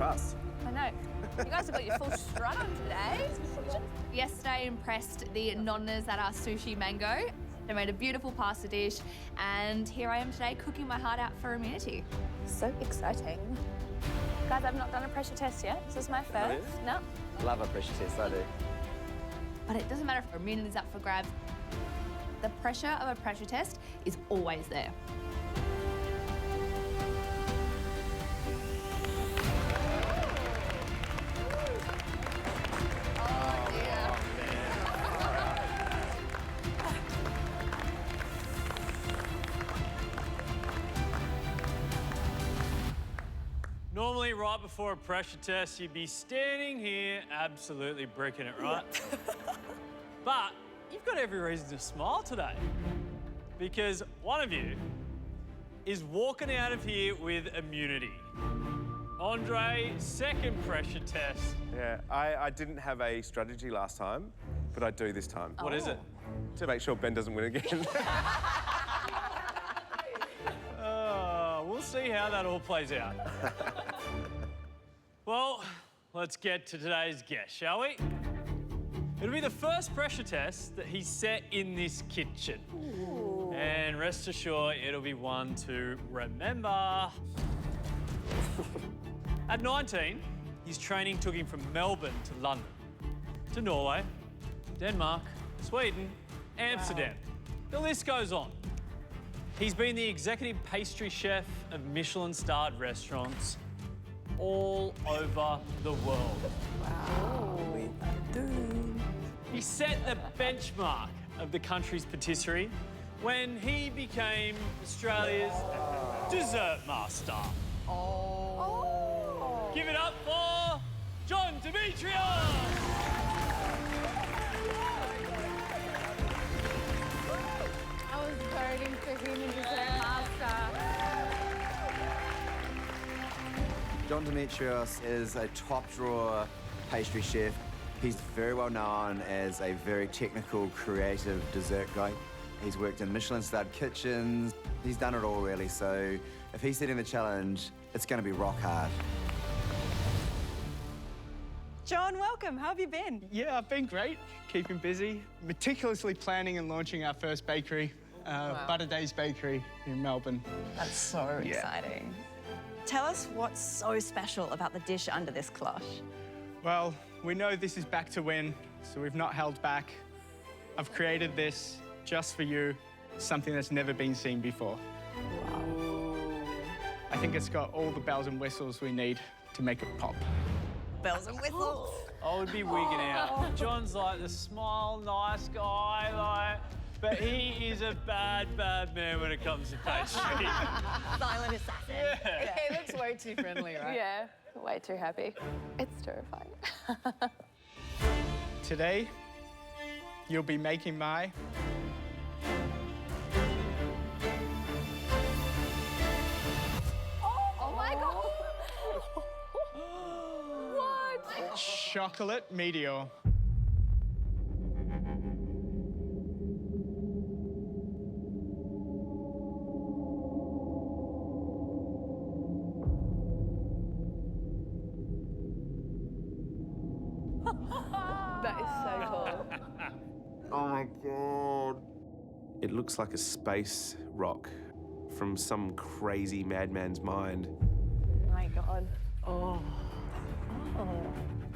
fast. I know. You guys have got your full strut on today. Yesterday impressed the nonnas at our Sushi Mango. They made a beautiful pasta dish, and here I am today cooking my heart out for immunity. So exciting. Guys, I've not done a pressure test yet. This is my first. No. Love a pressure test, I do. But it doesn't matter if immunity is up for grabs. The pressure of a pressure test is always there. Normally, right before a pressure test, you'd be standing here absolutely bricking it, right? But you've got every reason to smile today because one of you is walking out of here with immunity. Andre, second pressure test. Yeah, I didn't have a strategy last time, but I do this time. What is it? To make sure Ben doesn't win again. We'll see how that all plays out. Well, let's get to today's guest, shall we? It'll be the first pressure test that he's set in this kitchen. Ooh. And rest assured, it'll be one to remember. At 19, his training took him from Melbourne to London, to Norway, Denmark, Sweden, Amsterdam. Wow. The list goes on. He's been the executive pastry chef of Michelin-starred restaurants all over the world. Wow. He set the benchmark of the country's patisserie when he became Australia's dessert master. Oh. Give it up for John Demetrios! I was voting for him in dessert master. John Demetrios is a top-drawer pastry chef. He's very well known as a very technical, creative dessert guy. He's worked in Michelin-starred kitchens. He's done it all, really, so if he's setting the challenge, it's going to be rock hard. John, welcome. How have you been? Yeah, I've been great. Keeping busy. Meticulously planning and launching our first bakery, Butter Days Bakery in Melbourne. That's so exciting. Tell us what's so special about the dish under this cloche. Well, we know this is back to win, so we've not held back. I've created this just for you, something that's never been seen before. Wow. I think it's got all the bells and whistles we need to make it pop. Bells and whistles. I would be wigging out. John's like the smile, nice guy, like, but he is a bad, bad man when it comes to pastry. Silent assassin. Yeah. He looks way too friendly, right? Yeah, way too happy. It's terrifying. Today, you'll be making my Oh my God! What? chocolate meteor. That is so cool. Oh my God. It looks like a space rock from some crazy madman's mind. Oh my God. Oh.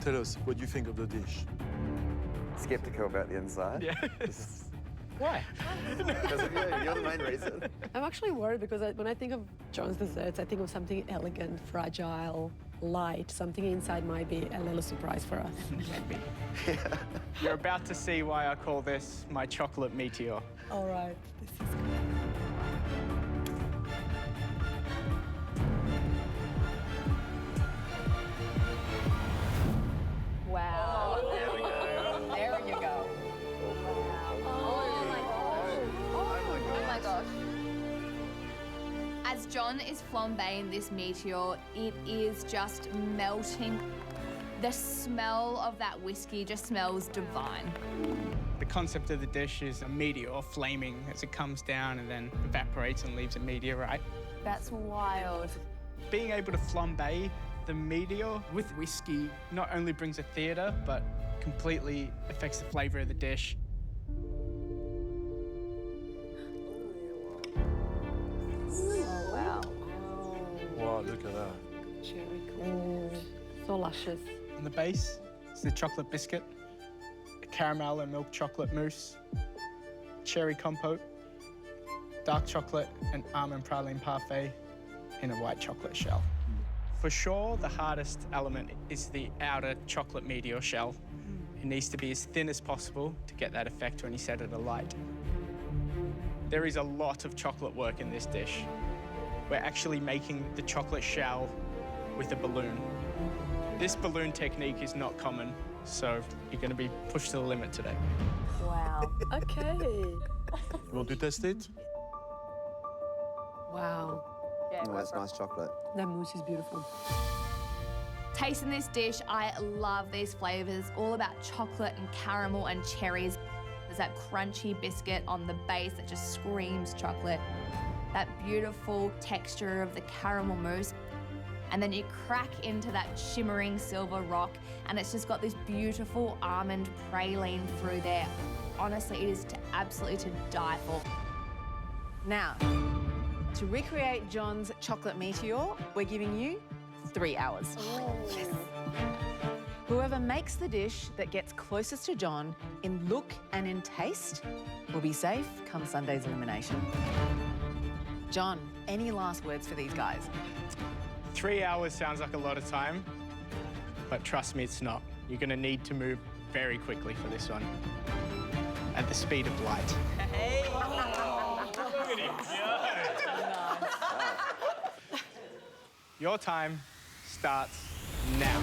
Tell us, what do you think of the dish? Skeptical about the inside. Yeah. Why? Because you're the main reason. I'm actually worried because when I think of John's desserts, I think of something elegant, fragile, light. Something inside might be a little surprise for us. Maybe. Yeah. You're about to see why I call this my chocolate meteor. All right. This is good. Wow. Oh, there we go. There you go. Oh my gosh. Oh my gosh. As John is flambeing this meteor, it is just melting. The smell of that whiskey just smells divine. The concept of the dish is a meteor flaming as it comes down and then evaporates and leaves a meteorite. That's wild. Being able to flambe The meteor with whiskey not only brings a theatre, but completely affects the flavour of the dish. Wow, look at that. Cherry cool. So luscious. On the base is the chocolate biscuit, a caramel and milk chocolate mousse, cherry compote, dark chocolate and almond praline parfait in a white chocolate shell. For sure, the hardest element is the outer chocolate meteor shell. It needs to be as thin as possible to get that effect when you set it alight. There is a lot of chocolate work in this dish. We're actually making the chocolate shell with a balloon. This balloon technique is not common, so you're going to be pushed to the limit today. Wow. Okay. You want to test it? Wow. Yeah, Oh, that's nice chocolate. That mousse is beautiful. Tasting this dish, I love these flavours, all about chocolate and caramel and cherries. There's that crunchy biscuit on the base that just screams chocolate. That beautiful texture of the caramel mousse. And then you crack into that shimmering silver rock, and it's just got this beautiful almond praline through there. Honestly, it is absolutely to die for. Now, to recreate John's chocolate meteor, we're giving you 3 hours. Yes. Whoever makes the dish that gets closest to John in look and in taste will be safe come Sunday's elimination. John, any last words for these guys? 3 hours sounds like a lot of time, but trust me, it's not. You're going to need to move very quickly for this one, at the speed of light. Look at him go. Your time starts now.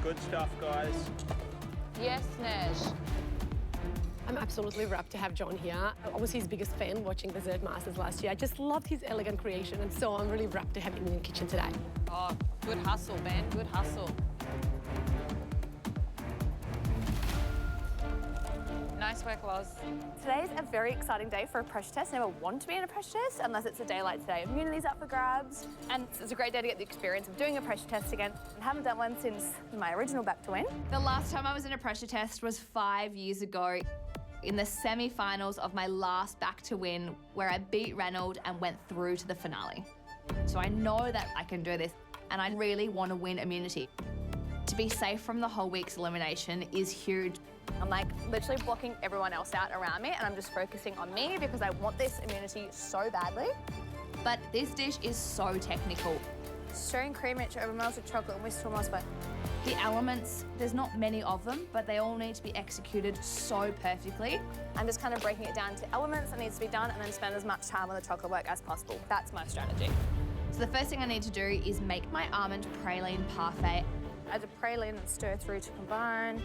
Good stuff, guys. Yes, Nesh. I'm absolutely wrapped to have John here. I was his biggest fan watching Dessert Masters last year. I just loved his elegant creation, and so I'm really wrapped to have him in the kitchen today. Oh, good hustle, Ben. Good hustle. Nice work, Loz. Today's a very exciting day for a pressure test. I never want to be in a pressure test unless it's a day like today. Immunity's up for grabs, and it's a great day to get the experience of doing a pressure test again. I haven't done one since my original Back to Win. The last time I was in a pressure test was 5 years ago in the semi-finals of my last Back to Win, where I beat Reynolds and went through to the finale. So I know that I can do this, and I really want to win immunity. To be safe from the whole week's elimination is huge. I'm like literally blocking everyone else out around me, and I'm just focusing on me because I want this immunity so badly. But this dish is so technical. Stirring cream mixture over melted chocolate and whisk to a emulsify. The elements, there's not many of them, but they all need to be executed so perfectly. I'm just kind of breaking it down to elements that needs to be done and then spend as much time on the chocolate work as possible. That's my strategy. So the first thing I need to do is make my almond praline parfait. Add the praline and stir through to combine.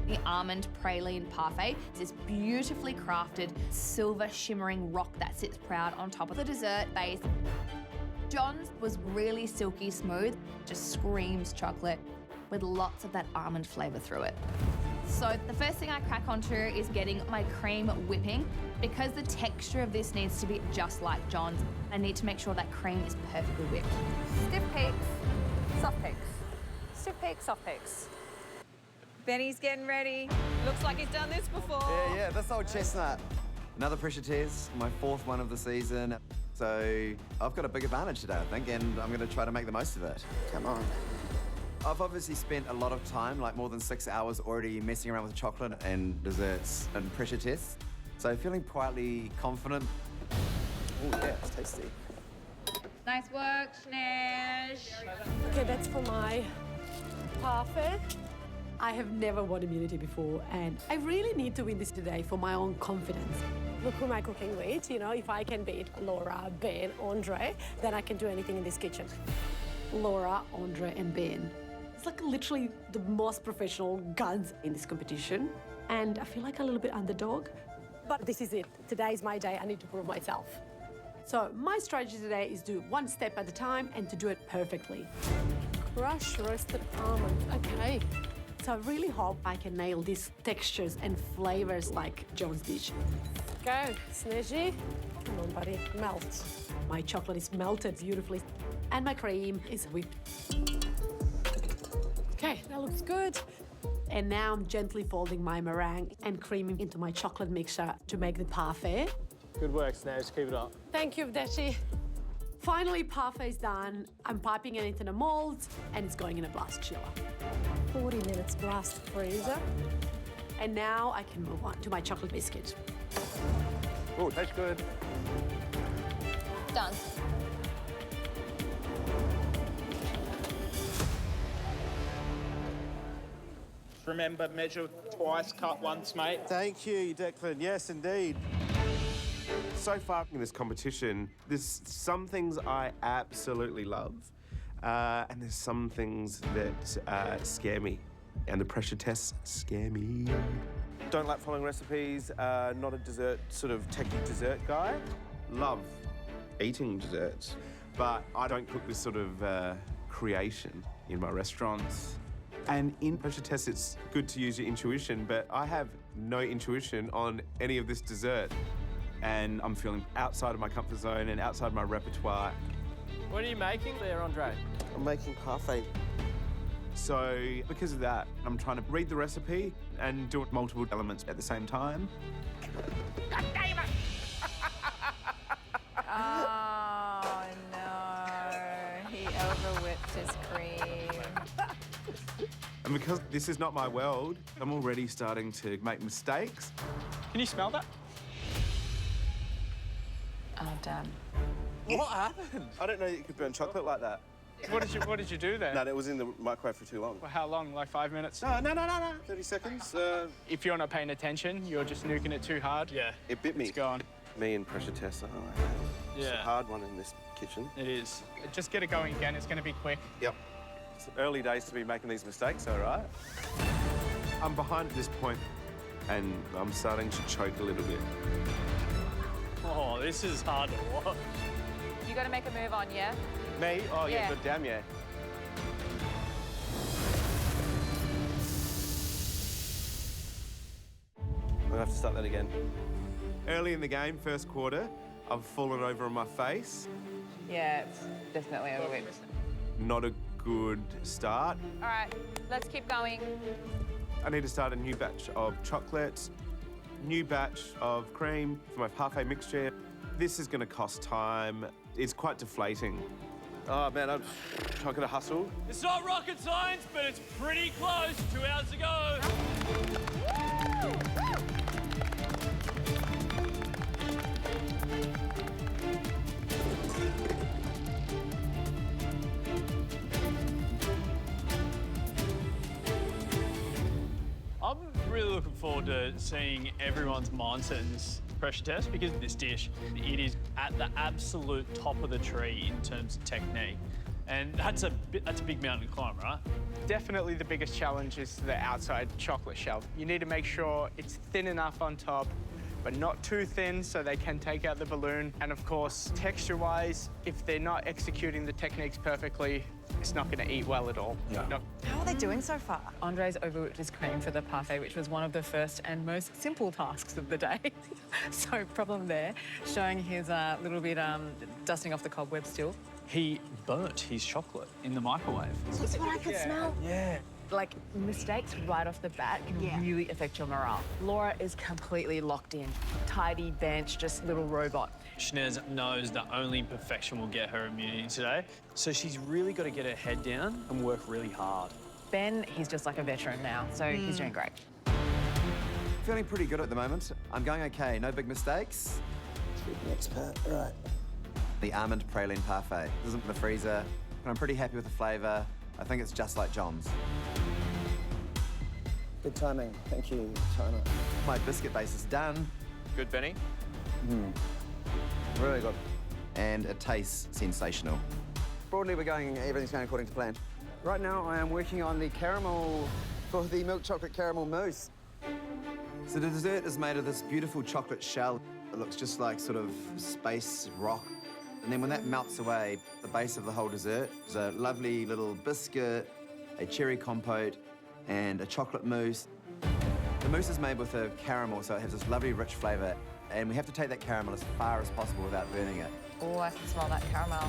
The almond praline parfait is this beautifully crafted silver shimmering rock that sits proud on top of the dessert base. John's was really silky smooth, just screams chocolate with lots of that almond flavour through it. So the first thing I crack onto is getting my cream whipping. Because the texture of this needs to be just like John's, I need to make sure that cream is perfectly whipped. Stiff peaks, soft peaks. Stiff peaks, soft peaks. Benny's getting ready. Looks like he's done this before. Yeah, this old chestnut. Another pressure test, my 4th one of the season. So I've got a big advantage today, I think, and I'm going to try to make the most of it. Come on. I've obviously spent a lot of time, like more than 6 hours already messing around with chocolate and desserts and pressure tests. So feeling quietly confident. Oh yeah, it's tasty. Nice work, Nesh. Okay, that's for my parfait. I have never won immunity before, and I really need to win this today for my own confidence. Look who am I cooking with, you know, if I can beat Laura, Ben, Andre, then I can do anything in this kitchen. Laura, Andre, and Ben. It's like literally the most professional guns in this competition, and I feel like a little bit underdog, but this is it. Today's my day, I need to prove myself. So my strategy today is do one step at a time and to do it perfectly. Crushed roasted almonds, okay. So I really hope I can nail these textures and flavors like John's dish. Go, Snezzy. Come on, buddy, melt. My chocolate is melted beautifully, and my cream is whipped. Okay, that looks good. And now I'm gently folding my meringue and creaming into my chocolate mixture to make the parfait. Good work, Snez. Keep it up. Thank you, Deshi. Finally, parfait is done. I'm piping it into the mold, and it's going in a blast chiller. 40 minutes blast freezer. And now I can move on to my chocolate biscuit. Oh, tastes good. Done. Remember, measure twice, cut once, mate. Thank you, Declan. Yes, indeed. So far in this competition, there's some things I absolutely love, and there's some things that scare me, and the pressure tests scare me. Don't like following recipes, not a dessert, sort of techie dessert guy. Love eating desserts, but I don't cook this sort of creation in my restaurants. And in pressure tests, it's good to use your intuition, but I have no intuition on any of this dessert. And I'm feeling outside of my comfort zone and outside my repertoire. What are you making there, Andre? I'm making parfait. So because of that, I'm trying to read the recipe and do multiple elements at the same time. God damn it! Oh, no. He overwhipped his cream. And because this is not my world, I'm already starting to make mistakes. Can you smell that? Oh, damn. What happened? I don't know you could burn chocolate like that. What did you do there? No, it was in the microwave for too long. For how long? Like 5 minutes? No. 30 seconds. If you're not paying attention, you're just nuking it too hard. Yeah. It bit me. It's gone. Me and pressure tests. It's a hard one in this kitchen. It is. Just get it going again. It's going to be quick. Yep. It's early days to be making these mistakes, all right? I'm behind at this point, and I'm starting to choke a little bit. Oh, this is hard to watch. You got to make a move on, yeah? Me? Oh, yeah, Yeah. good damn, yeah. I'm gonna have to start that again. Early in the game, first quarter, I've fallen over on my face. Yeah, it's definitely overwhipped. Not a good start. All right, let's keep going. I need to start a new batch of chocolate, new batch of cream for my parfait mixture. This is going to cost time. It's quite deflating. Oh, man, I'm gonna hustle. It's not rocket science, but it's pretty close. 2 hours to go. I'm really looking forward to seeing everyone's mindset in this pressure test because this dish, it is at the absolute top of the tree in terms of technique. And that's a big mountain to climb, right? Definitely the biggest challenge is the outside chocolate shell. You need to make sure it's thin enough on top, but not too thin so they can take out the balloon. And of course, texture-wise, if they're not executing the techniques perfectly, it's not going to eat well at all. Yeah. How are they doing so far? Andre's overwhipped his cream for the parfait, which was one of the first and most simple tasks of the day. So problem there, showing his little bit dusting off the cobweb still. He burnt his chocolate in the microwave. That's what I could smell. Yeah. Like, mistakes right off the bat can really affect your morale. Laura is completely locked in. Tidy bench, just little robot. Shnez knows that only perfection will get her immunity today, so she's really got to get her head down and work really hard. Ben, he's just like a veteran now, so he's doing great. Feeling pretty good at the moment. I'm going okay, no big mistakes. Next part, right. The almond praline parfait. This isn't in the freezer, but I'm pretty happy with the flavour. I think it's just like John's. Good timing. Thank you, timer. My biscuit base is done. Good, Benny. Really good. And it tastes sensational. Broadly, everything's going according to plan. Right now, I am working on the caramel for the milk chocolate caramel mousse. So the dessert is made of this beautiful chocolate shell. It looks just like sort of space rock. And then when that melts away, the base of the whole dessert is a lovely little biscuit, a cherry compote, and a chocolate mousse. The mousse is made with a caramel, so it has this lovely rich flavour. and we have to take that caramel as far as possible without burning it. Oh, I can smell that caramel.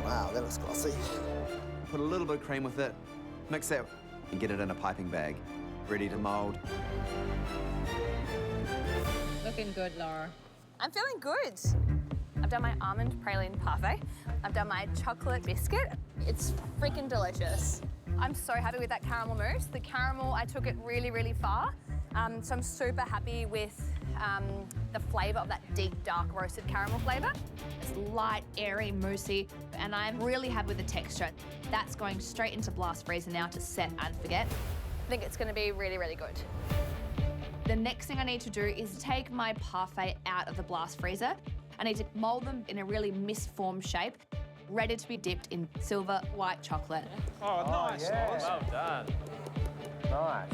Wow, that looks glossy. Put a little bit of cream with it, mix that, and get it in a piping bag, ready to mould. Looking good, Laura. I'm feeling good. I've done my almond praline parfait. I've done my chocolate biscuit. It's freaking delicious. I'm so happy with that caramel mousse. The caramel, I took it really, really far. So I'm super happy with the flavour of that deep, dark roasted caramel flavour. It's light, airy, moussey, and I'm really happy with the texture. That's going straight into blast freezer now to set and forget. I think it's going to be really, really good. The next thing I need to do is take my parfait out of the blast freezer. I need to mould them in a really misformed shape, ready to be dipped in silver white chocolate. Oh, nice. yeah. Well done. Nice.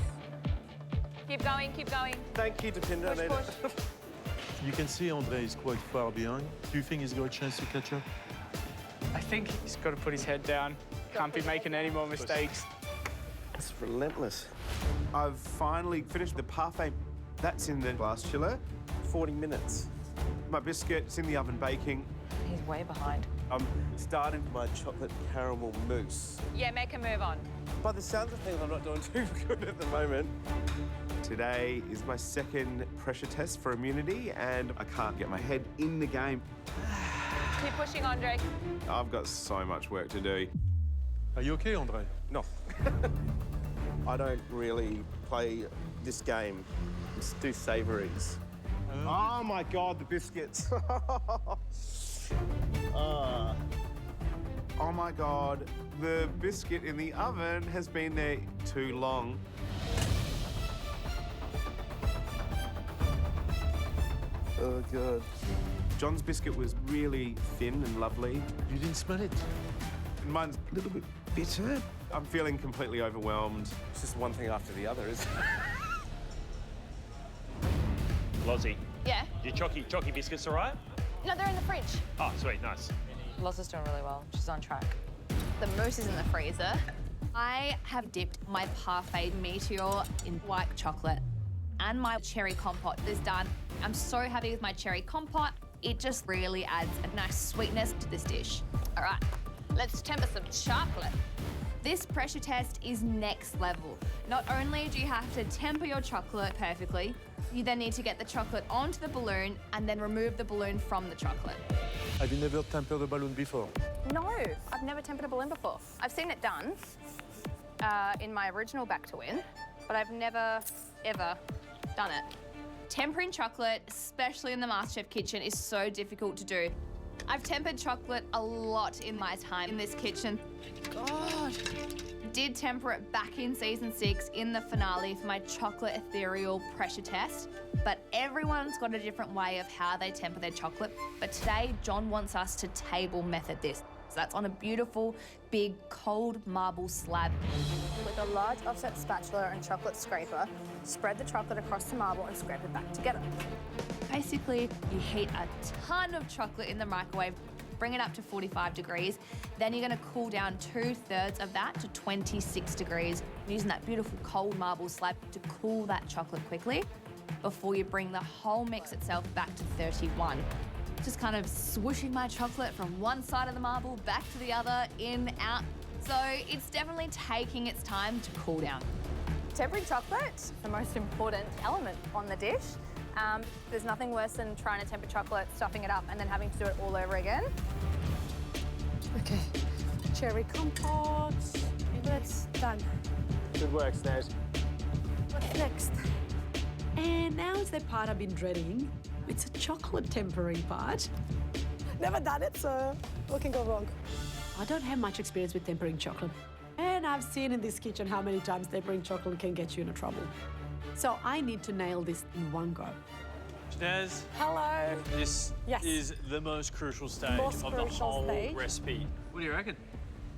Keep going, keep going. Thank you, Demetrios. Push, push. You can see Andre is quite far behind. Do you think he's got a chance to catch up? I think he's got to put his head down. Can't be making any more mistakes. It's relentless. I've finally finished the parfait. That's in the glass chiller. 40 minutes. My biscuit's in the oven baking. He's way behind. I'm starting my chocolate caramel mousse. Yeah, make a move on. By the sounds of things, I'm not doing too good at the moment. Today is my second pressure test for immunity, and I can't get my head in the game. Keep pushing, Andre. I've got so much work to do. Are you okay, Andre? No. I don't really play this game. Let's do savouries. Oh my God, the biscuits. Oh my God, the biscuit in the oven has been there too long. Oh, God. John's biscuit was really thin and lovely. You didn't smell it? And mine's a little bit bitter. I'm feeling completely overwhelmed. It's just one thing after the other, isn't it? Lozzie, Yeah? your chocky biscuits all right? No, they're in the fridge. Oh, sweet, nice. Loz is doing really well. She's on track. The mousse is in the freezer. I have dipped my parfait meteor in white chocolate, and my cherry compote is done. I'm so happy with my cherry compote. It just really adds a nice sweetness to this dish. All right, let's temper some chocolate. This pressure test is next level. Not only do you have to temper your chocolate perfectly, you then need to get the chocolate onto the balloon and then remove the balloon from the chocolate. Have you never tempered a balloon before? No, I've never tempered a balloon before. I've seen it done in my original Back to Win, but I've never, ever done it. Tempering chocolate, especially in the MasterChef kitchen, is so difficult to do. I've tempered chocolate a lot in my time in this kitchen. God. Did temper it back in season 6 in the finale for my chocolate ethereal pressure test, but everyone's got a different way of how they temper their chocolate. But today, John wants us to table method this. So that's on a beautiful, big, cold marble slab. With a large offset spatula and chocolate scraper, spread the chocolate across the marble and scrape it back together. Basically, you heat a ton of chocolate in the microwave, bring it up to 45 degrees. Then you're gonna cool down 2/3 of that to 26 degrees, using that beautiful cold marble slab to cool that chocolate quickly before you bring the whole mix itself back to 31. Just kind of swooshing my chocolate from one side of the marble back to the other, in, out. So it's definitely taking its time to cool down. Tempering chocolate, the most important element on the dish. There's nothing worse than trying to temper chocolate, stuffing it up, and then having to do it all over again. Okay, cherry compote. That's done. Good work, Snares. What's next? And now is the part I've been dreading. It's a chocolate tempering part. Never done it, so what can go wrong? I don't have much experience with tempering chocolate. And I've seen in this kitchen how many times tempering chocolate can get you into trouble. So I need to nail this in one go. Naz, Hello. this Yes. is the most crucial stage Most of the crucial whole stage. recipe. What do you reckon?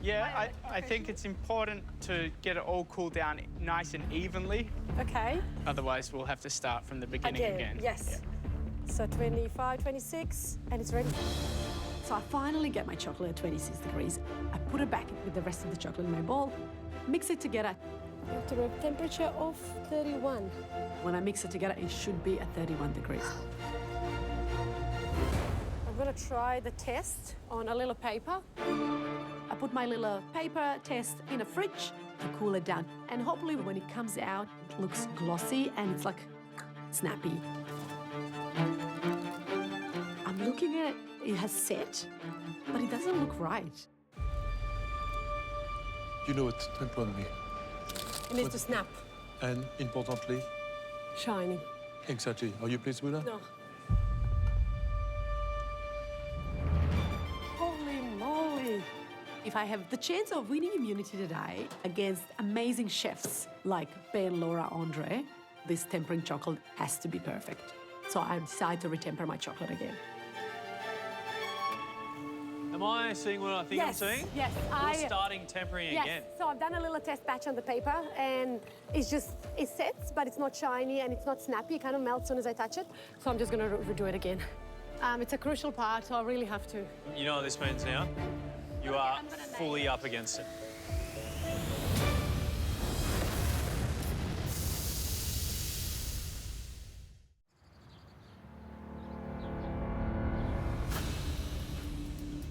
Yeah, I think it's important to get it all cooled down nice and evenly. Okay. Otherwise, we'll have to start from the beginning again. Yes. So 25, 26, and it's ready. So I finally get my chocolate at 26 degrees. I put it back with the rest of the chocolate in my bowl, mix it together, At a temperature of 31. When I mix it together, it should be at 31 degrees. I'm gonna try the test on a little paper. I put my little paper test in a fridge to cool it down. And hopefully when it comes out, it looks glossy and it's like snappy. I'm looking at it, it has set, but it doesn't look right. You know what temporarily. It needs to snap. And importantly, Shiny. exactly. Are you pleased with that? No. Holy moly. If I have the chance of winning immunity today against amazing chefs like Ben, Laura, Andre, this tempering chocolate has to be perfect. So I decided to retemper my chocolate again. Am I seeing what I think I'm seeing? Yes, You're starting tempering again. So I've done a little test batch on the paper, and it sets, but it's not shiny and it's not snappy. It kind of melts as soon as I touch it. So I'm just going to redo it again. It's a crucial part, so I really have to. You know what this means now? You are fully up against it.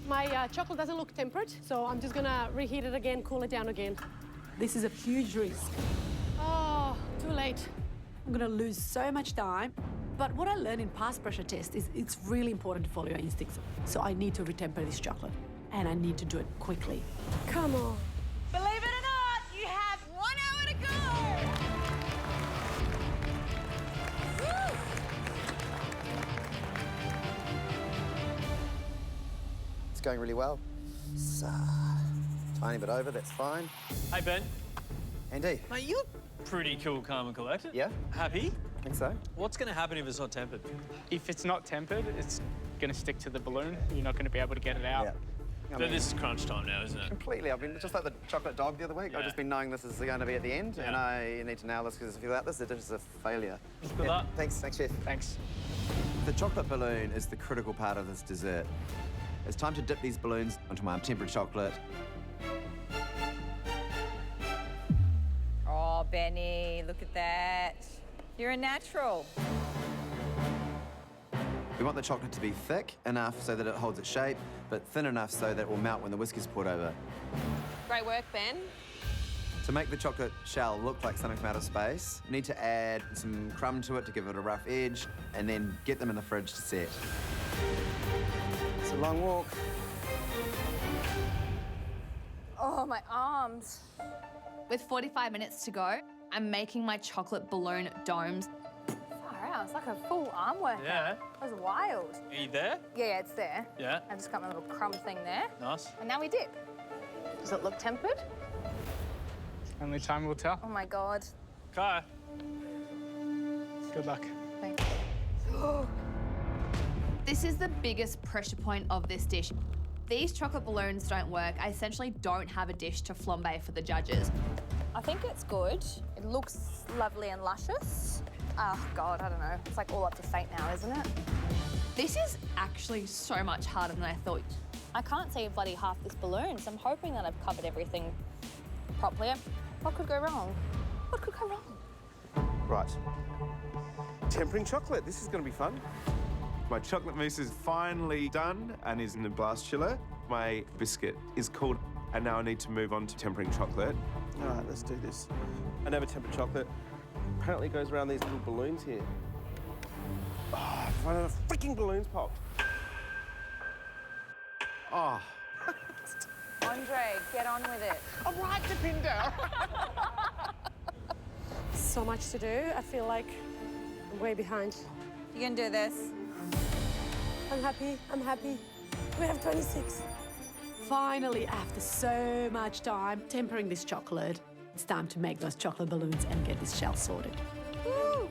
My chocolate doesn't look tempered, so I'm just gonna reheat it again, cool it down again. This is a huge risk. Oh, too late. I'm gonna lose so much time. But what I learned in past pressure tests is it's really important to follow your instincts. So I need to retemper this chocolate, and I need to do it quickly. Come on. Believe it or not, you have 1 hour to go. Woo! It's going really well. It's tiny bit over, that's fine. Hey, Ben. Andy. Mate, you're pretty cool, calm and collected. Yeah? Happy? I think so. What's going to happen if it's not tempered? If it's not tempered, it's going to stick to the balloon. You're not going to be able to get it out. Yeah. But this is crunch time now, isn't it? Completely. I've been just like the chocolate dog the other week. I've just been knowing this is going to be at the end, and I need to nail this because without this, the dish is a failure. Good luck. Thanks, Chef. Thanks. The chocolate balloon is the critical part of this dessert. It's time to dip these balloons into my tempered chocolate. Oh, Benny, look at that. You're a natural. We want the chocolate to be thick enough so that it holds its shape, but thin enough so that it will melt when the whisk is poured over. Great work, Ben. To make the chocolate shell look like something from outer space, you need to add some crumb to it to give it a rough edge, and then get them in the fridge to set. It's a long walk. Oh, my arms. With 45 minutes to go, I'm making my chocolate balloon domes. Far out. It's like a full arm workout. Yeah. That was wild. Are you there? Yeah, it's there. Yeah. I just got my little crumb thing there. Nice. And now we dip. Does it look tempered? Only time will tell. Oh, my God. Okay. Good luck. Thanks. This is the biggest pressure point of this dish. These chocolate balloons don't work. I essentially don't have a dish to flambe for the judges. I think it's good. It looks lovely and luscious. Oh, God, I don't know. It's like all up to fate now, isn't it? This is actually so much harder than I thought. I can't see bloody half this balloon, so I'm hoping that I've covered everything properly. What could go wrong? What could go wrong? Right. Tempering chocolate. This is going to be fun. My chocolate mousse is finally done and is in the blast chiller. My biscuit is cooled, and now I need to move on to tempering chocolate. All right, let's do this. I never temper chocolate. Apparently it goes around these little balloons here. Oh, one of the freaking balloons popped. Oh. Andre, get on with it. I'm right to pin down. So much to do. I feel like I'm way behind. You can do this. I'm happy. I'm happy. We have 26. Finally, after so much time tempering this chocolate, it's time to make those chocolate balloons and get this shell sorted. Woo!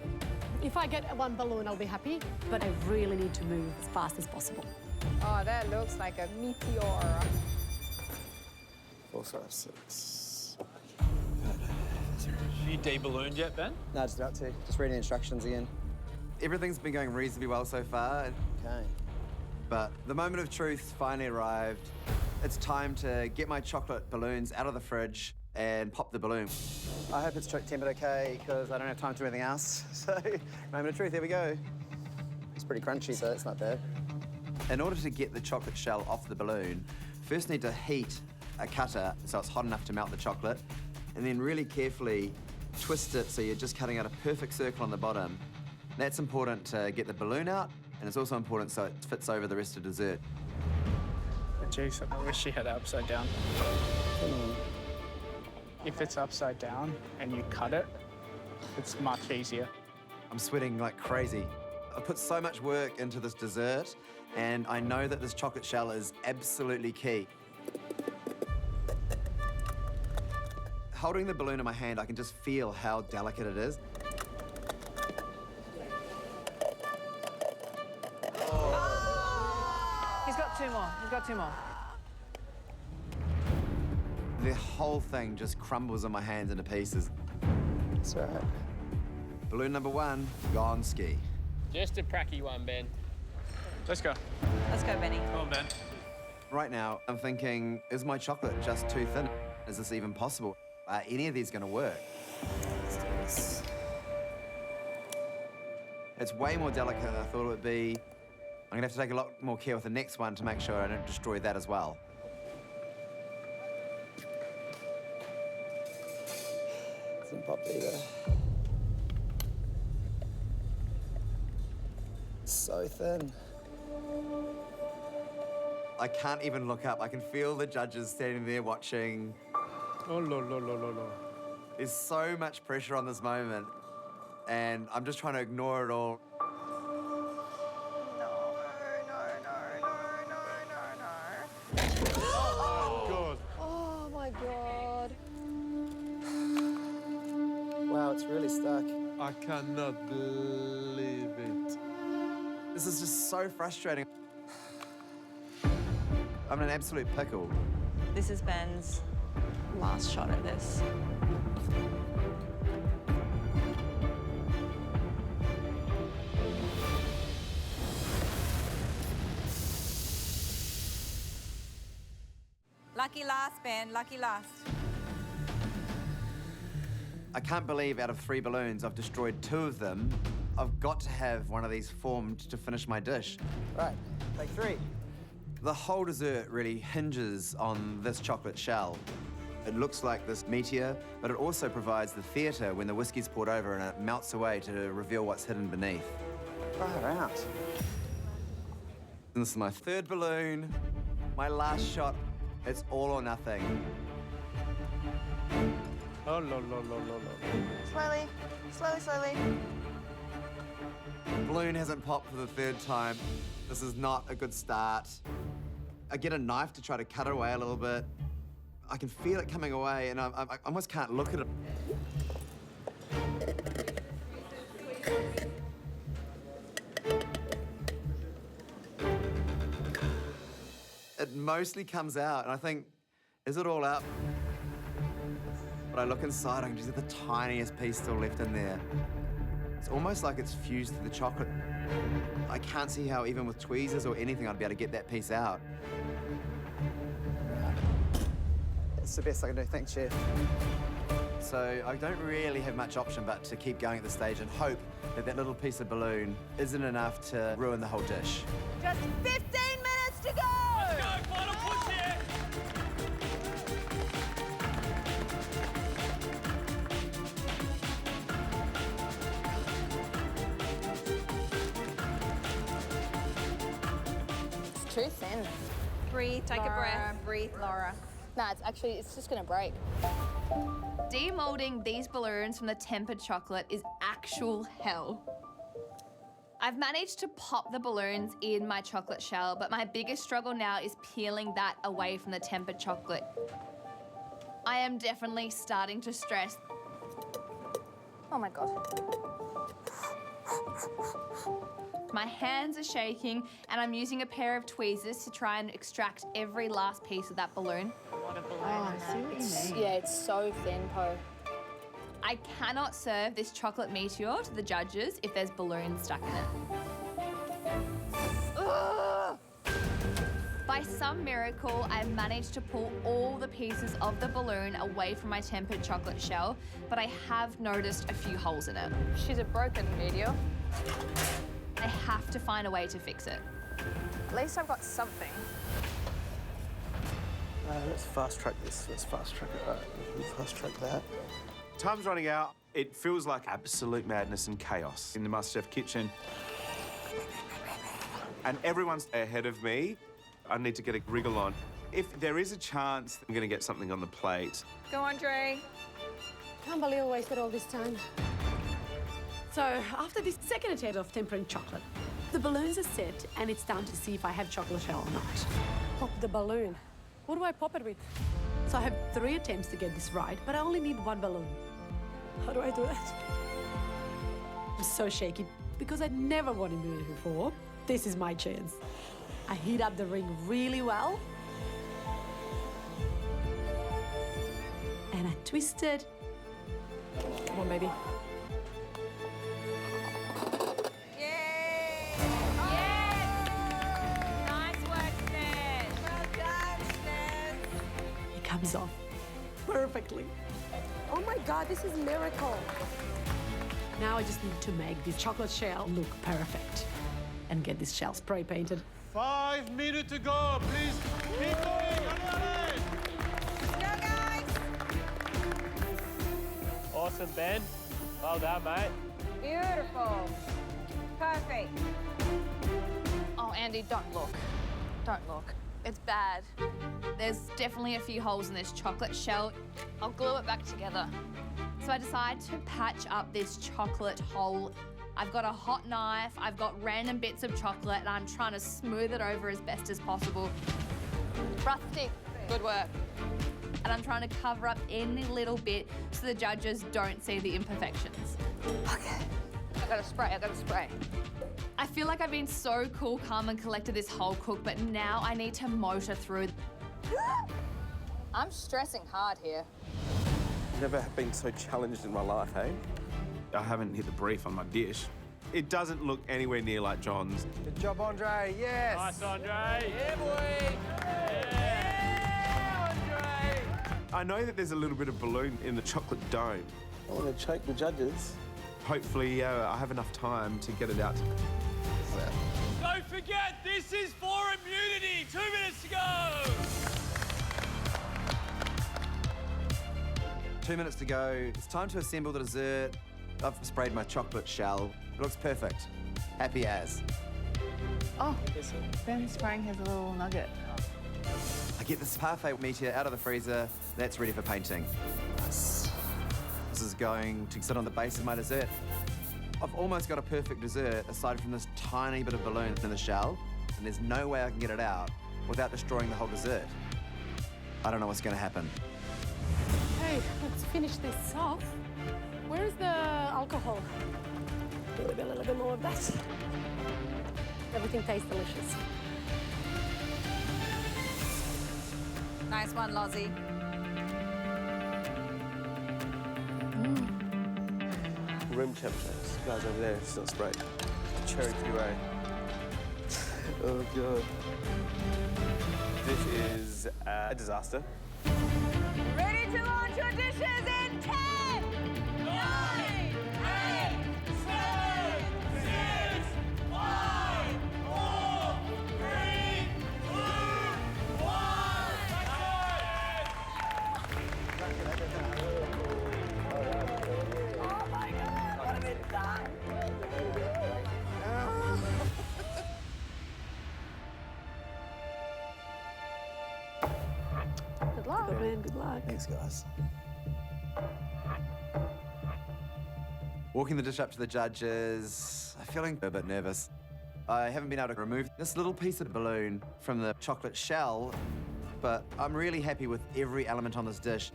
If I get one balloon, I'll be happy, but I really need to move as fast as possible. Oh, that looks like a meteor. 4, 5, 6. You de-ballooned yet, Ben? No, just about to. Just reading instructions again. Everything's been going reasonably well so far. Okay. But the moment of truth finally arrived. It's time to get my chocolate balloons out of the fridge and pop the balloon. I hope it's tempered okay because I don't have time to do anything else. So, moment of truth, here we go. It's pretty crunchy, so it's not bad. In order to get the chocolate shell off the balloon, first need to heat a cutter so it's hot enough to melt the chocolate, and then really carefully twist it so you're just cutting out a perfect circle on the bottom. That's important to get the balloon out, and it's also important so it fits over the rest of dessert. Jeez, I wish she had it upside down. If it's upside down and you cut it, it's much easier. I'm sweating like crazy. I've put so much work into this dessert, and I know that this chocolate shell is absolutely key. Holding the balloon in my hand, I can just feel how delicate it is. He's got two more. He's got two more. The whole thing just crumbles in my hands into pieces. That's all right. Balloon number 1, gone ski. Just a pracky one, Ben. Let's go. Let's go, Benny. Come on, Ben. Right now, I'm thinking, is my chocolate just too thin? Is this even possible? Are any of these gonna work? Let's do this. It's way more delicate than I thought it would be. I'm gonna have to take a lot more care with the next one to make sure I don't destroy that as well. Doesn't pop either. So thin. I can't even look up. I can feel the judges standing there watching. Oh, lo, lo, lo, lo, lo. There's so much pressure on this moment, and I'm just trying to ignore it all. Oh my God. Wow, it's really stuck. I cannot believe it. This is just so frustrating. I'm in an absolute pickle. This is Ben's last shot at this. Lucky last, Ben. Lucky last. I can't believe out of 3 balloons, I've destroyed 2 of them. I've got to have one of these formed to finish my dish. Right, take 3. The whole dessert really hinges on this chocolate shell. It looks like this meteor, but it also provides the theatre when the whiskey's poured over and it melts away to reveal what's hidden beneath. Far out. And this is my 3rd balloon, my last shot. It's all or nothing. Oh, lo, lo, lo, lo, lo. Slowly, slowly, slowly. Balloon hasn't popped for the 3rd time. This is not a good start. I get a knife to try to cut it away a little bit. I can feel it coming away, and I almost can't look at it. It mostly comes out, and I think, is it all out? But I look inside, I can just see the tiniest piece still left in there. It's almost like it's fused to the chocolate. I can't see how, even with tweezers or anything, I'd be able to get that piece out. It's the best I can do. Thanks, Chef. So I don't really have much option but to keep going at this stage and hope that that little piece of balloon isn't enough to ruin the whole dish. Just 15 minutes to go! Let's go, final push here. It's too thin. Breathe, take a Laura. breath. Breathe, Laura. Nah, it's just gonna break. Demolding these balloons from the tempered chocolate is actual hell. I've managed to pop the balloons in my chocolate shell, but my biggest struggle now is peeling that away from the tempered chocolate. I am definitely starting to stress. Oh my God. My hands are shaking, and I'm using a pair of tweezers to try and extract every last piece of that balloon. Oh, I see what you mean. Yeah, it's so thin, Po. I cannot serve this chocolate meteor to the judges if there's balloons stuck in it. Ugh! By By some miracle, I've managed to pull all the pieces of the balloon away from my tempered chocolate shell, but I have noticed a few holes in it. She's a broken video. I have to find a way to fix it. At least I've got something. Let's fast track this. Let's fast track it. All right, we'll fast track that. Time's running out. It feels like absolute madness and chaos in the MasterChef kitchen. And everyone's ahead of me. I need to get a wriggle on. If there is a chance I'm going to get something on the plate. Go on, Dre. Can't believe I wasted all this time. So, after this second attempt of tempering chocolate, the balloons are set, and it's time to see if I have chocolate shell or not. Pop the balloon. What do I pop it with? So I have 3 attempts to get this right, but I only need 1 balloon. How do I do that? I'm so shaky because I'd never won immunity before. This is my chance. I heat up the ring really well. And I twist it. Come on, baby. Comes off perfectly. Oh my God, this is a miracle. Now I just need to make this chocolate shell look perfect and get this shell spray painted. 5 minutes to go, please. Keep going. Allez, allez. Go, guys. Awesome, Ben. Well done, mate. Beautiful. Perfect. Oh, Andy, don't look. Don't look. It's bad. There's definitely a few holes in this chocolate shell. I'll glue it back together. So I decide to patch up this chocolate hole. I've got a hot knife, I've got random bits of chocolate, and I'm trying to smooth it over as best as possible. Rustic, good work. And I'm trying to cover up any little bit so the judges don't see the imperfections. Okay, I gotta spray. I feel like I've been so cool, calm, and collected this whole cook, but now I need to motor through. I'm stressing hard here. Never have been so challenged in my life, hey? I haven't hit the brief on my dish. It doesn't look anywhere near like John's. Good job, Andre. Yes. Nice, Andre. Yeah, boy. Yeah, Andre. I know that there's a little bit of balloon in the chocolate dome. I want to choke the judges. Hopefully, I have enough time to get it out. Don't forget, this is for immunity. 2 minutes to go. 2 minutes to go. It's time to assemble the dessert. I've sprayed my chocolate shell. It looks perfect. Happy as. Oh, Ben's spraying his little nugget. I get this parfait meteor out of the freezer. That's ready for painting. Nice. This is going to sit on the base of my dessert. I've almost got a perfect dessert aside from this tiny bit of balloon in the shell, and there's no way I can get it out without destroying the whole dessert. I don't know what's going to happen. Hey, let's finish this off. Where's the alcohol? Maybe a little bit more of that. Everything tastes delicious. Nice one, Lozzie. Room temperature. Guys over there, it's not sprayed. Cherry puree. Oh, God. This is a disaster. Ready to launch your dishes in 10, 9, 8, 7, 6, 5, 4, 3, 2, 1. Oh my God, what have we done? Good luck. Good man, good luck. Thanks, guys. Walking the dish up to the judges, I'm feeling a bit nervous. I haven't been able to remove this little piece of balloon from the chocolate shell, but I'm really happy with every element on this dish.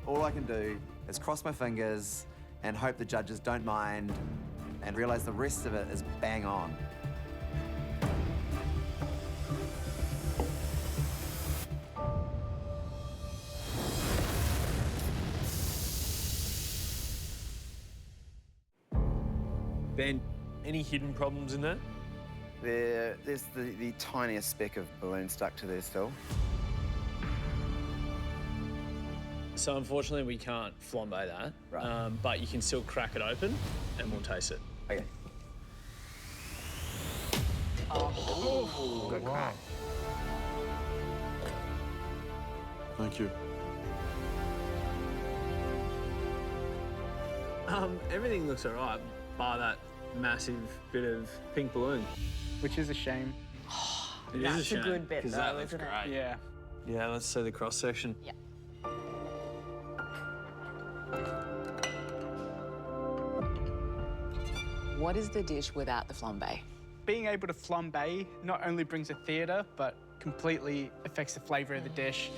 All I can do is cross my fingers and hope the judges don't mind and realize the rest of it is bang on. Ben, any hidden problems in there? There's the tiniest speck of balloon stuck to there still. So unfortunately, we can't flambe that, Right. but you can still crack it open and we'll taste it. Okay. Oh, good crack. Thank you. Everything looks all right, bar that massive bit of pink balloon. Which is a shame. It That's is a shame, good bit, 'cause though, that looks isn't it? great. Yeah. Yeah, let's see the cross section. Yeah. What is the dish without the flambe? Being able to flambe not only brings a theatre, but completely affects the flavour of the dish.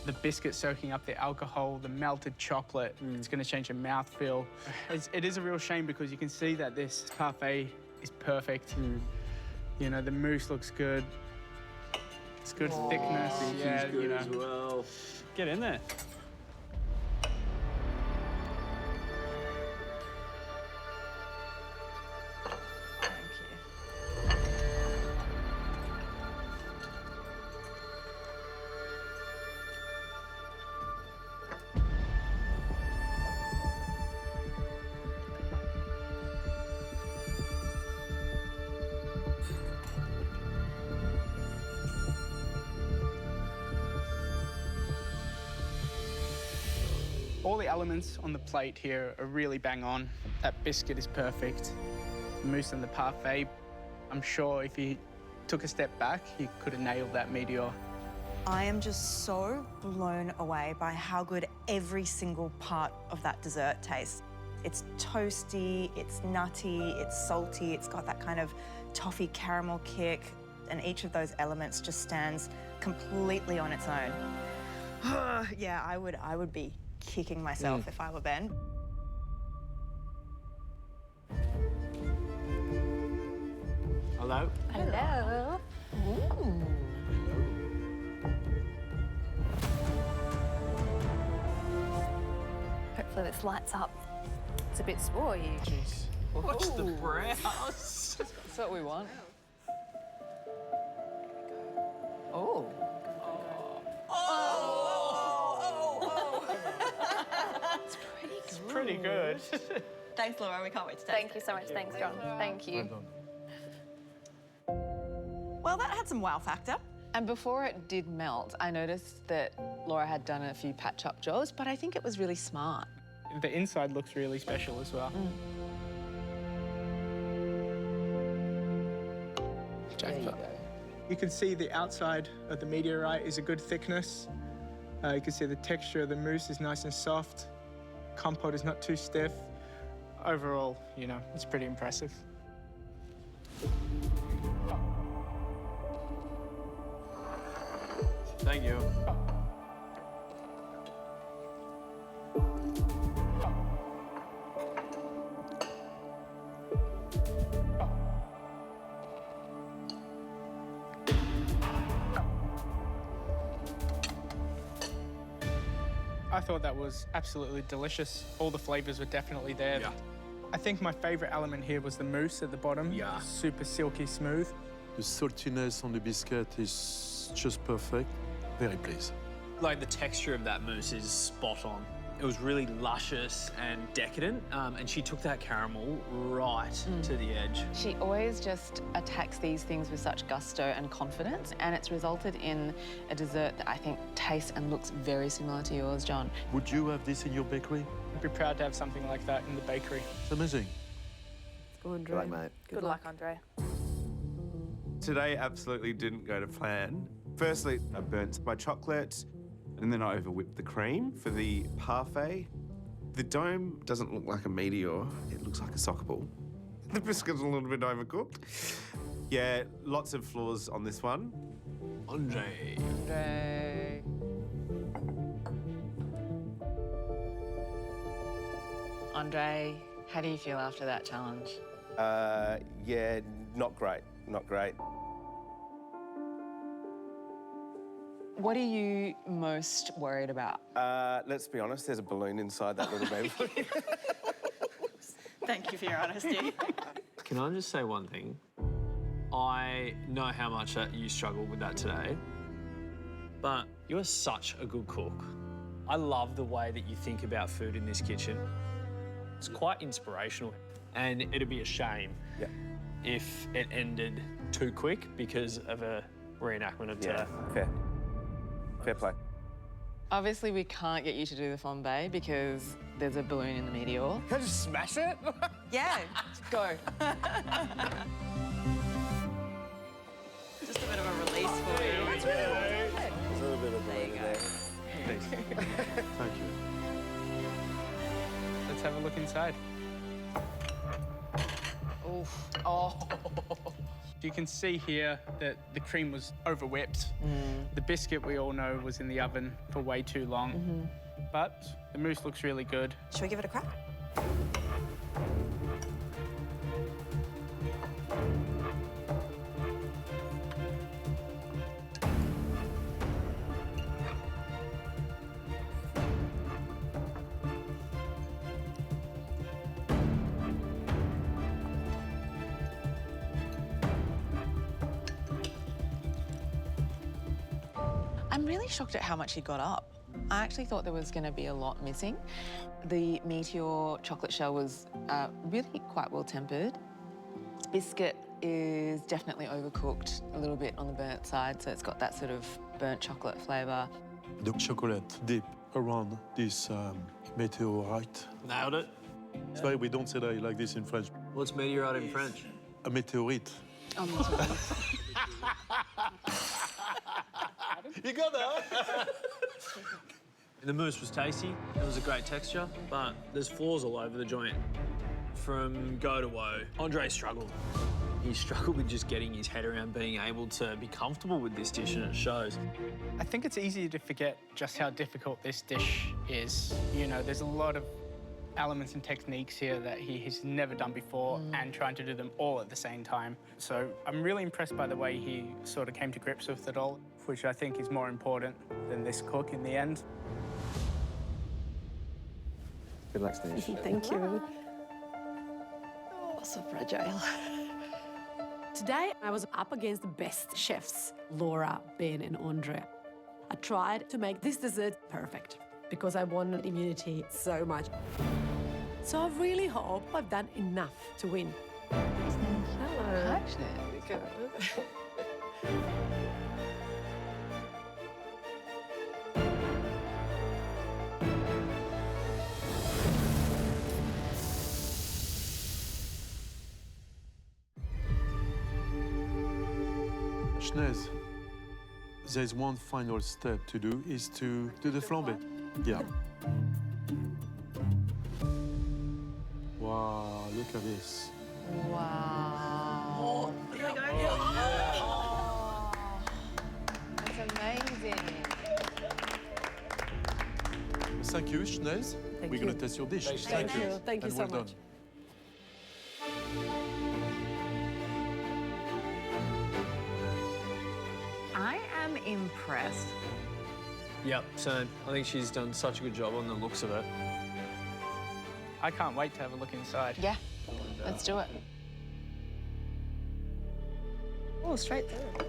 The biscuit soaking up the alcohol, the melted chocolate, it's going to change your mouthfeel. It is a real shame because you can see that this parfait is perfect. You know, the mousse looks good. It's good thickness. Yeah, good you know. as well. Get in there. All the elements on the plate here are really bang on. That biscuit is perfect. The mousse and the parfait. I'm sure if he took a step back, he could have nailed that meteor. I am just so blown away by how good every single part of that dessert tastes. It's toasty, it's nutty, it's salty, it's got that kind of toffee caramel kick, and each of those elements just stands completely on its own. Yeah, I would be kicking myself if I were Ben. Hello? Hello. Ooh. Hopefully this lights up. It's a bit small, you. Jeez. Watch the brows. That's what we want. Oh. It's pretty good. Thanks, Laura. We can't wait to taste Thank you so much. Thanks, John. Thank you. Well, that had some wow factor. And before it did melt, I noticed that Laura had done a few patch-up jobs, but I think it was really smart. The inside looks really special as well. Jackpot. You can see the outside of the meteorite is a good thickness. You can see the texture of the mousse is nice and soft. Compote is not too stiff. Overall, you know, it's pretty impressive. Thank you. I thought that was absolutely delicious. All the flavors were definitely there. Yeah. I think my favorite element here was the mousse at the bottom. Yeah. Super silky smooth. The saltiness on the biscuit is just perfect. Very pleased. Like the texture of that mousse is spot on. It was really luscious and decadent, and she took that caramel right to the edge. She always just attacks these things with such gusto and confidence, and it's resulted in a dessert that I think tastes and looks very similar to yours, John. Would you have this in your bakery? I'd be proud to have something like that in the bakery. It's amazing. Let's go, Andre. Good luck, mate. Good luck, Andre. Today absolutely didn't go to plan. Firstly, I burnt my chocolate, and then I over-whipped the cream for the parfait. The dome doesn't look like a meteor, it looks like a soccer ball. The biscuit's a little bit overcooked. Yeah, lots of flaws on this one. Andre. Andre. Andre, how do you feel after that challenge? Yeah, not great, not great. What are you most worried about? Let's be honest, there's a balloon inside that little baby. Thank you for your honesty. Can I just say one thing? I know how much that you struggled with that today, but you are such a good cook. I love the way that you think about food in this kitchen. It's quite inspirational, and it'd be a shame if it ended too quick because of a reenactment of today. Fair play. Obviously, we can't get you to do the flambe because there's a balloon in the meteor. Can I just smash it? Yeah, go. Just a bit of a release for you. There's a little bit of balloon there. Thank you. Let's have a look inside. Oof. Oh. You can see here that the cream was over-whipped. The biscuit, we all know, was in the oven for way too long. But the mousse looks really good. Should we give it a crack? I'm really shocked at how much he got up. I actually thought there was going to be a lot missing. The meteor chocolate shell was really quite well tempered. Biscuit is definitely overcooked, a little bit on the burnt side, so it's got that sort of burnt chocolate flavour. The chocolate dip around this meteorite. Nailed it. Sorry, we don't say that like this in French. What's meteorite in French? A meteorite. Oh, meteorite. You got that? The mousse was tasty. It was a great texture, but there's flaws all over the joint. From go to woe, Andre struggled. He struggled with just getting his head around being able to be comfortable with this dish, and it shows. I think it's easy to forget just how difficult this dish is. You know, there's a lot of elements and techniques here that he's never done before and trying to do them all at the same time. So I'm really impressed by the way he sort of came to grips with it all, which I think is more important than this cook in the end. Good luck, Steve. Thank you. Oh, so fragile. Today, I was up against the best chefs, Laura, Ben, and Andre. I tried to make this dessert perfect because I wanted immunity so much. So I really hope I've done enough to win. Hello. Actually, good. Schnez, there's one final step to do, is to do the flambe. Yeah. Wow, look at this. Wow. That's amazing. Thank you, Schnez. Thank We're you. going to test your dish. Thank you. Thank you And so well much. done. I am impressed. Yep, so I think she's done such a good job on the looks of it. I can't wait to have a look inside. Yeah, let's do it. Oh, straight through.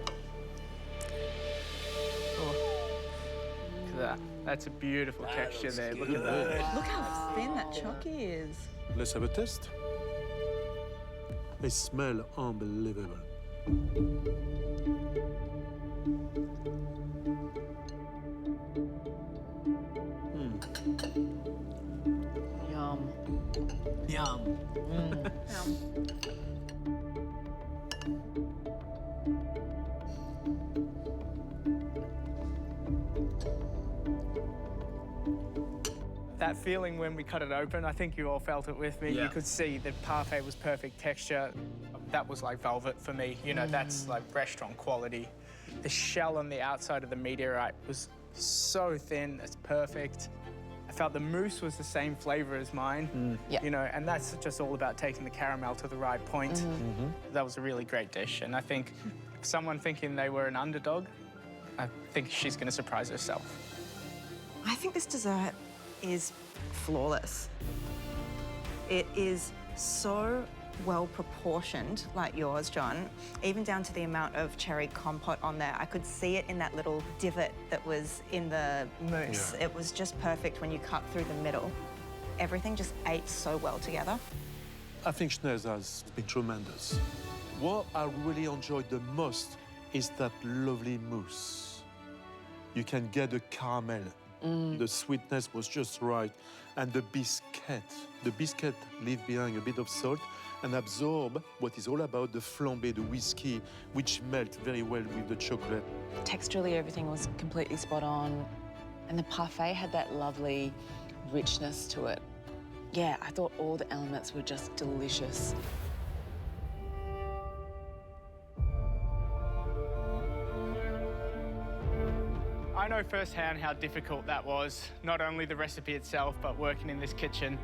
Look at that. That's a beautiful texture there. Look at that. Look how thin that chocky is. Let's have a test. They smell unbelievable. Yum. Yum. That feeling when we cut it open, I think you all felt it with me. Yeah. You could see the parfait was perfect texture. That was like velvet for me. You know, that's like restaurant quality. The shell on the outside of the meteorite was so thin, it's perfect. I felt the mousse was the same flavor as mine. Yeah. You know, and that's just all about taking the caramel to the right point. That was a really great dish. And I think someone thinking they were an underdog, I think she's gonna surprise herself. I think this dessert is flawless. It is so well proportioned like yours, John, even down to the amount of cherry compote on there. I could see it in that little divot that was in the mousse. Yeah. It was just perfect when you cut through the middle. Everything just ate so well together. I think Schneider has been tremendous. What I really enjoyed the most is that lovely mousse. You can get the caramel. The sweetness was just right. And the biscuit leave behind a bit of salt and absorb what is all about the flambé, the whiskey, which melt very well with the chocolate. Texturally, everything was completely spot on. And the parfait had that lovely richness to it. Yeah, I thought all the elements were just delicious. I know firsthand how difficult that was, not only the recipe itself, but working in this kitchen.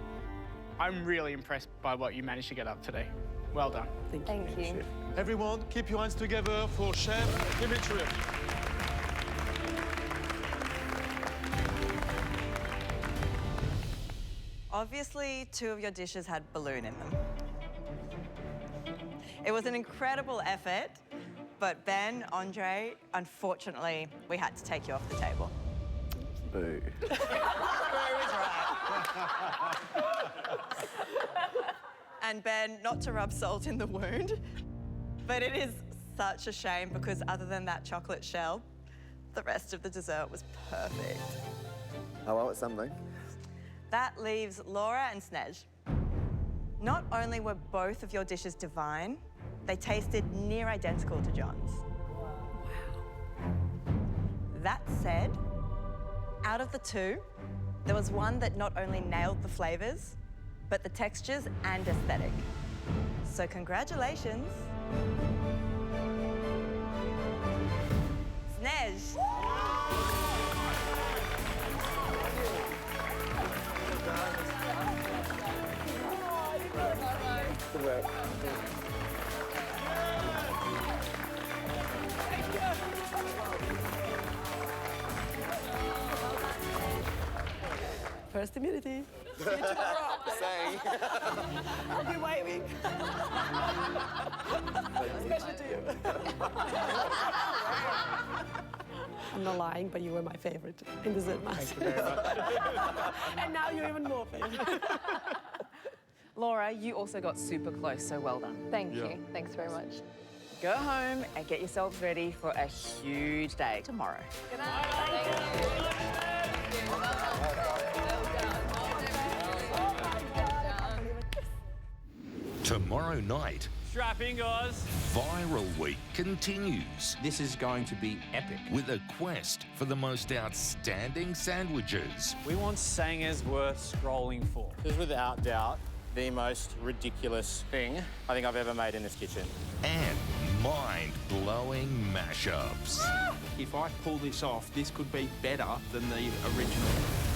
I'm really impressed by what you managed to get up today. Well done. Thank you. Everyone, keep your hands together for Chef Demetrios. Obviously, 2 of your dishes had balloon in them. It was an incredible effort, but Ben, Andre, unfortunately, we had to take you off the table. Boo. And Ben, not to rub salt in the wound, but it is such a shame because other than that chocolate shell, the rest of the dessert was perfect. Oh, well, it's something. That leaves Laura and Snej. Not only were both of your dishes divine, they tasted near identical to John's. Wow. That said, out of the 2, there was one that not only nailed the flavors, but the textures and aesthetic. So congratulations. Snej. Good work. First immunity. See you tomorrow. Saying. I'll be waiting. Especially to you. I'm not lying, but you were my favorite in dessert master. Thank you very much. And now you're even more favorite. Laura, you also got super close, so well done. Thank you. Thanks very much. Go home and get yourselves ready for a huge day tomorrow. Good night. Thank you. Tomorrow night, Strap in, guys. Viral Week continues This is going to be epic. with a quest for the most outstanding sandwiches We want sangers worth scrolling for. This is without doubt the most ridiculous thing I think I've ever made in this kitchen. and mind-blowing mashups. If I pull this off, this could be better than the original.